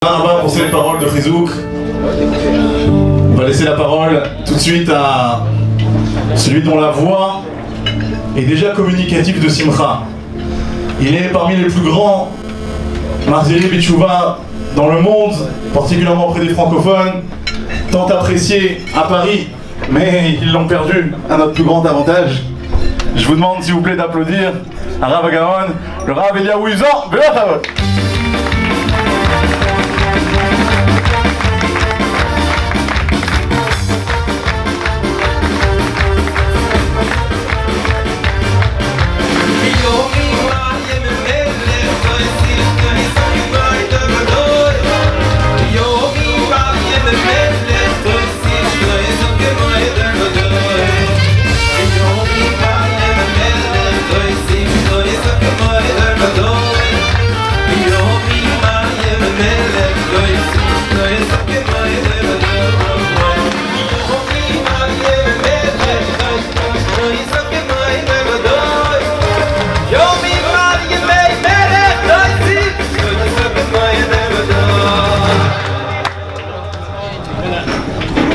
Pour ces paroles de Chizouk. On va laisser la parole tout de suite à celui dont la voix est déjà communicative de Simcha. Il est parmi les plus grands Marzili Bichouva dans le monde, particulièrement auprès des francophones, tant apprécié à Paris, mais ils l'ont perdu à notre plus grand avantage. Je vous demande s'il vous plaît d'applaudir à Rav Agaon, le Rav Eliaou Uzan Be'achavot.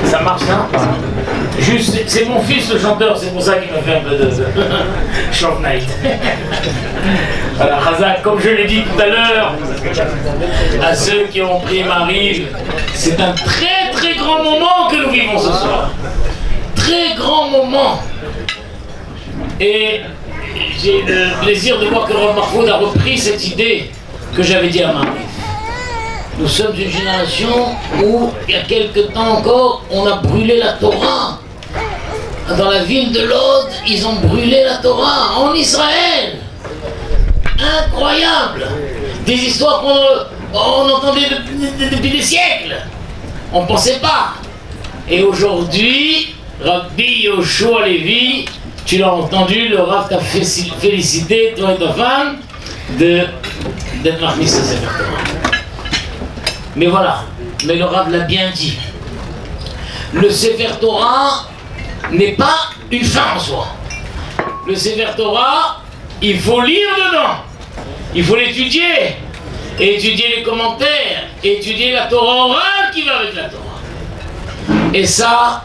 Ça marche, hein? Juste, c'est mon fils le chanteur, c'est pour ça qu'il m'a fait un peu de Short Night. Voilà, Khazak, comme je l'ai dit tout à l'heure, à ceux qui ont pris ma rive, c'est un très très grand moment que nous vivons ce soir. Très grand moment. Et j'ai le plaisir de voir que Rav Mahfoud a repris cette idée que j'avais dit à Marie. Nous sommes une génération où, il y a quelque temps encore, on a brûlé la Torah. Dans la ville de Lod, ils ont brûlé la Torah, en Israël. Incroyable. Des histoires qu'on entendait depuis des siècles. On ne pensait pas. Et aujourd'hui, Rabbi Yoshua Levi, tu l'as entendu, le Rav t'a félicité, toi et ta femme, d'être marqué ce Sefer Torah. Mais voilà, mais le Rav l'a bien dit. Le Sefer Torah n'est pas une fin en soi. Le Sefer Torah, il faut lire dedans. Il faut l'étudier. Étudier les commentaires. Étudier la Torah orale qui va avec la Torah. Et ça,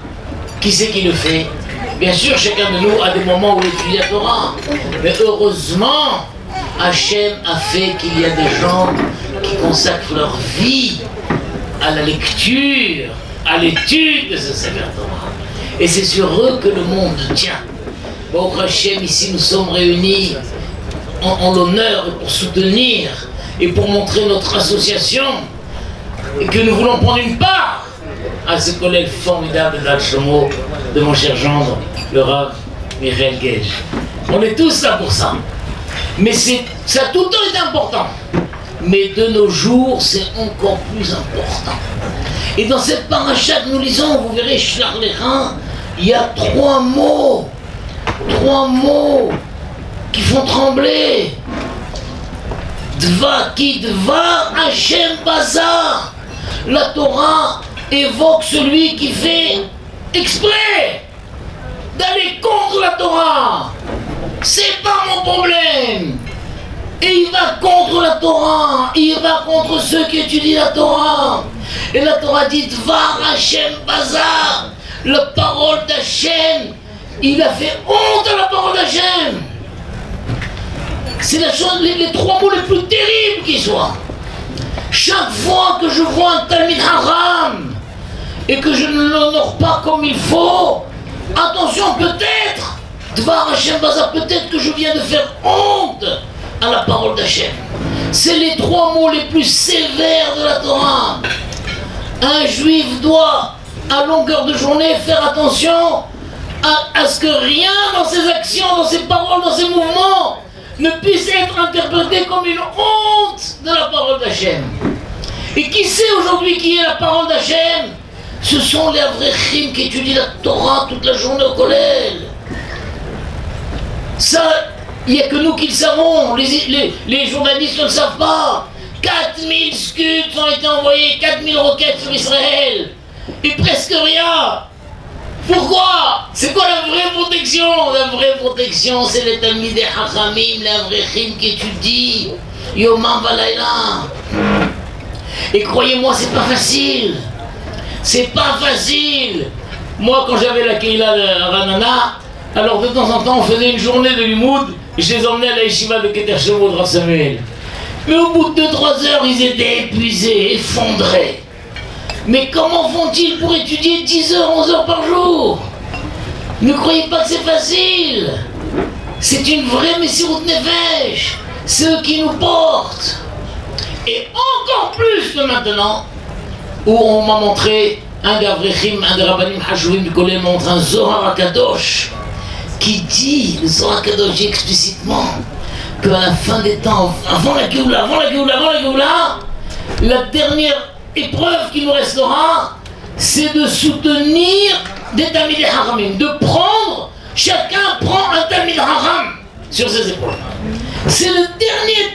qui c'est qui le fait? Bien sûr, chacun de nous a des moments où il étudie la Torah. Mais heureusement, Hachem a fait qu'il y a des gens qui consacrent leur vie à la lecture, à l'étude de ce Sefer Torah. Et c'est sur eux que le monde tient. Bon, Hachem, ici nous sommes réunis en l'honneur et pour soutenir et pour montrer notre association et que nous voulons prendre une part à ce collègue formidable d'Al-Shomo, de mon cher gendre, le Rav Michael Gage. On est tous là pour ça. Mais ça tout le temps est important. Mais de nos jours, c'est encore plus important. Et dans cette paracha que nous lisons, vous verrez, Shlach Lecha, il y a trois mots qui font trembler. Dva ki dva Hashem baza. La Torah évoque celui qui fait exprès d'aller contre la Torah. C'est pas mon problème. Et il va contre la Torah, il va contre ceux qui étudient la Torah. Et la Torah dit Dvar Hashem Bazar, la parole d'Hachem, il a fait honte à la parole d'Hachem. C'est la chose, les trois mots les plus terribles qui soient. Chaque fois que je vois un Talmid Haram et que je ne l'honore pas comme il faut, attention, peut-être, Dvar Hashem Bazar, peut-être que je viens de faire honte à la parole d'Hachem. C'est les trois mots les plus sévères de la Torah. Un juif doit, à longueur de journée, faire attention à ce que rien dans ses actions, dans ses paroles, dans ses mouvements ne puisse être interprété comme une honte de la parole d'Hachem. Et qui sait aujourd'hui qui est la parole d'Hachem? Ce sont les Avrechim qui étudient la Torah toute la journée au collège. Ça, il n'y a que nous qui le savons, les journalistes ne le savent pas. 4000 scuds ont été envoyés, 4000 roquettes sur Israël. Et presque rien. Pourquoi? C'est quoi la vraie protection? La vraie protection, c'est les Talmidei Chachamim, les Avrechim qui étudient Yomam Valayla. Et croyez-moi, c'est pas facile. C'est pas facile. Moi, quand j'avais la Keila de Ranana, alors de temps en temps, on faisait une journée de limoud. Je les emmenais à la yeshiva de Keter Shemo de Rav Samuel. Mais au bout de 2-3 heures, ils étaient épuisés, effondrés. Mais comment font-ils pour étudier 10 heures, 11 heures par jour? Ne croyez pas que c'est facile. C'est une vraie Messirut Nefesh. C'est eux qui nous portent. Et encore plus que maintenant, où on m'a montré un Gavrechim, un des Rabbanim Hashuvim du Kollel m'a montré un Zohar HaKadosh qui dit, le Zohar HaKadosh dit explicitement qu'à la fin des temps, avant la Géoula, la dernière épreuve qui nous restera, c'est de soutenir des Talmidei Haramim, de prendre, chacun prend un Talmid Haram sur ses épaules. C'est le dernier.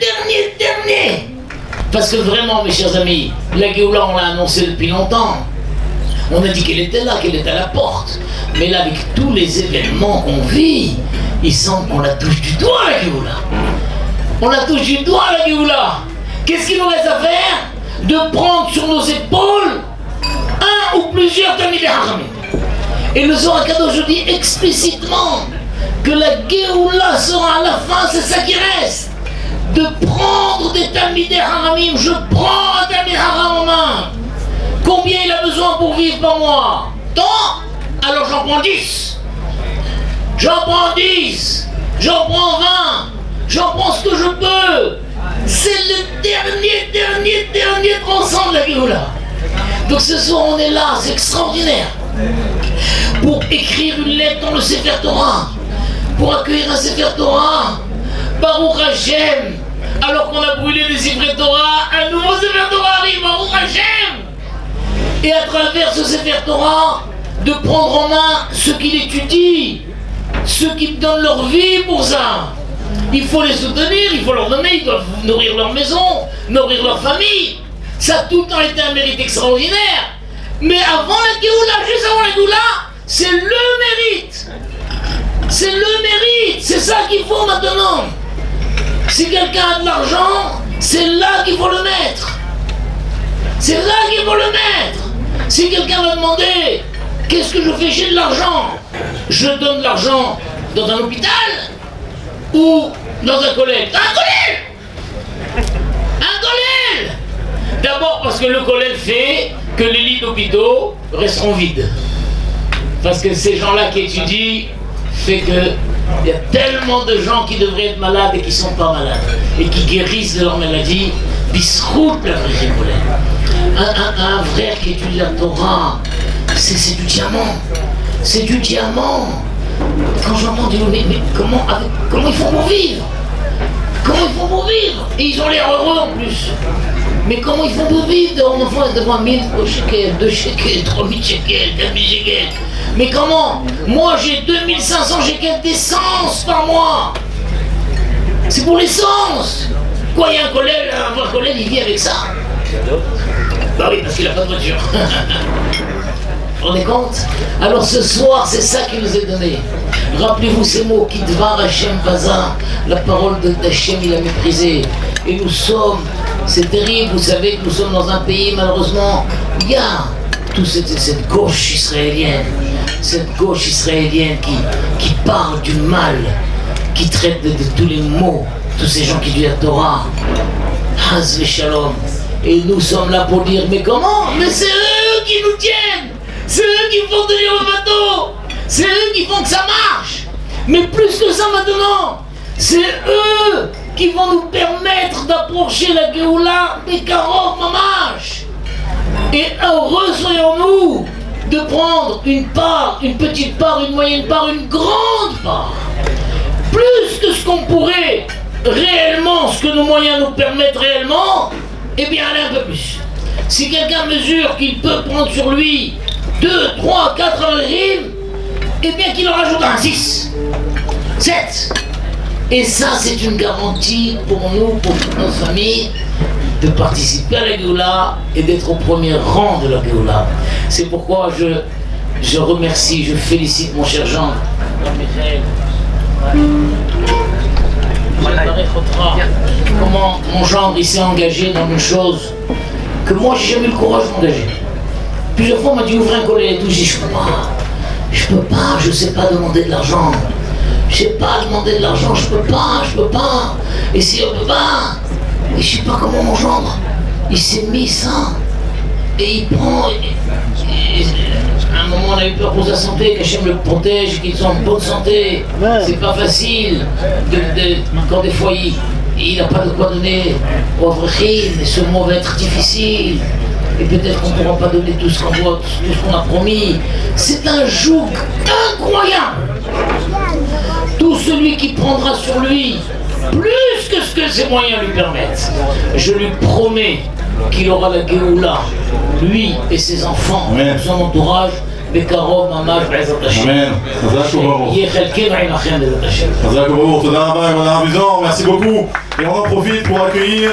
Parce que vraiment, mes chers amis, la Géoula, on l'a annoncé depuis longtemps. On a dit qu'elle était là, qu'elle était à la porte. Mais là, avec tous les événements qu'on vit, il semble qu'on la touche du doigt, la Géoula. On la touche du doigt, la Géoula. Qu'est-ce qu'il nous reste à faire? De prendre sur nos épaules un ou plusieurs Talmidei Haramim. Et le Zohar HaKadosh dit explicitement que la Géoula sera à la fin, c'est ça qui reste. De prendre des Talmidei Haramim, je prends un Talmid Haram en main. Combien il a besoin pour vivre par mois? Tant? Alors j'en prends 10. J'en prends 10. J'en prends 20. J'en prends ce que je peux. C'est le dernier transcend de la Géoula. Donc ce soir on est là, c'est extraordinaire. Pour écrire une lettre dans le Sefer Torah. Pour accueillir un Sefer Torah. Baruch Hashem. Alors qu'on a brûlé les Sefer Torah, un nouveau Sefer Torah arrive, Baruch Hashem. Et à travers ce Sefer Torah, de prendre en main ceux qui l'étudient, ceux qui donnent leur vie pour ça. Il faut les soutenir, il faut leur donner, ils doivent nourrir leur maison, nourrir leur famille. Ça a tout le temps été un mérite extraordinaire. Mais avant la Géoula, juste avant la Géoula, c'est le mérite. C'est le mérite, c'est ça qu'il faut maintenant. Si quelqu'un a de l'argent, c'est là qu'il faut le mettre. C'est là qu'il faut le mettre. Si quelqu'un va demander, qu'est-ce que je fais? J'ai de l'argent. Je donne de l'argent dans un hôpital ou dans un collège? Un collège. D'abord parce que le collège fait que les lits d'hôpitaux resteront vides. Parce que ces gens-là qui étudient fait que il y a tellement de gens qui devraient être malades et qui ne sont pas malades et qui guérissent de leur maladie. Bisrout la vraie collège. Un frère qui étudie la Torah, c'est du diamant. C'est du diamant. Quand j'entends dire, mais comment ils font pour vivre? Comment ils font pour vivre? Et ils ont l'air heureux en plus. Mais comment ils font pour vivre devant 1000 shekels, 2 shekels, 3000 shekels, 4000 shekels? Mais comment? Moi j'ai 2500 shekels d'essence par mois. C'est pour l'essence. Quoi, il y a un collègue, un collègue, il vit avec ça? Bah oui, parce qu'il n'a pas de voiture. Vous vous rendez compte? Alors ce soir, c'est ça qui nous est donné. Rappelez-vous ces mots, Kidvar Hashem Vaza, la parole d'Hachem, il a méprisé. Et nous sommes, c'est terrible, vous savez que nous sommes dans un pays, malheureusement, il y a toute cette gauche israélienne, qui parle du mal, qui traite de tous les maux, tous ces gens qui disent la Torah, Haz ve Shalom. Et nous sommes là pour dire, mais comment? Mais c'est eux qui nous tiennent! C'est eux qui font tenir le bateau! C'est eux qui font que ça marche! Mais plus que ça maintenant, c'est eux qui vont nous permettre d'approcher la Géoula des Karov Mamash! Et heureux soyons-nous de prendre une part, une petite part, une moyenne part, une grande part! Plus que ce qu'on pourrait réellement, ce que nos moyens nous permettent réellement, eh bien aller un peu plus. Si quelqu'un mesure qu'il peut prendre sur lui 2, 3, 4 rimes, eh bien qu'il en rajoute un 6, 7. Et ça, c'est une garantie pour nous, pour toute notre famille, de participer à la Géoula et d'être au premier rang de la Géoula. C'est pourquoi je remercie, je félicite mon cher Jean, Michael. Comment mon gendre il s'est engagé dans une chose que moi j'ai jamais eu le courage de m'engager. Plusieurs fois on m'a dit ouvre un collet et tout, j'ai dit je peux pas, je sais pas demander de l'argent. Je sais pas demander de l'argent, je peux pas. Et si on peut pas, et je sais pas comment mon gendre, il s'est mis ça, et il prend, à un moment on a eu peur pour sa santé, qu'Hachem le protège, qu'il soit en bonne santé. C'est pas facile, quand des fois il n'a pas de quoi donner au Avrechim, mais ce mois va être difficile. Et peut-être qu'on ne pourra pas donner tout ce qu'on a promis. C'est un joug incroyable. Tout celui qui prendra sur lui plus que ce que ses moyens lui permettent, je lui promets qu'il aura la Géoula, lui et ses enfants, son entourage, בקרוב ממש בעזרת השם. אמן. חזק וברוך. יהיה חלקנו עמכם בעזרת השם. חזק וברוך. תודה רבה, Madame Buzor. Merci beaucoup. Et on en profite pour accueillir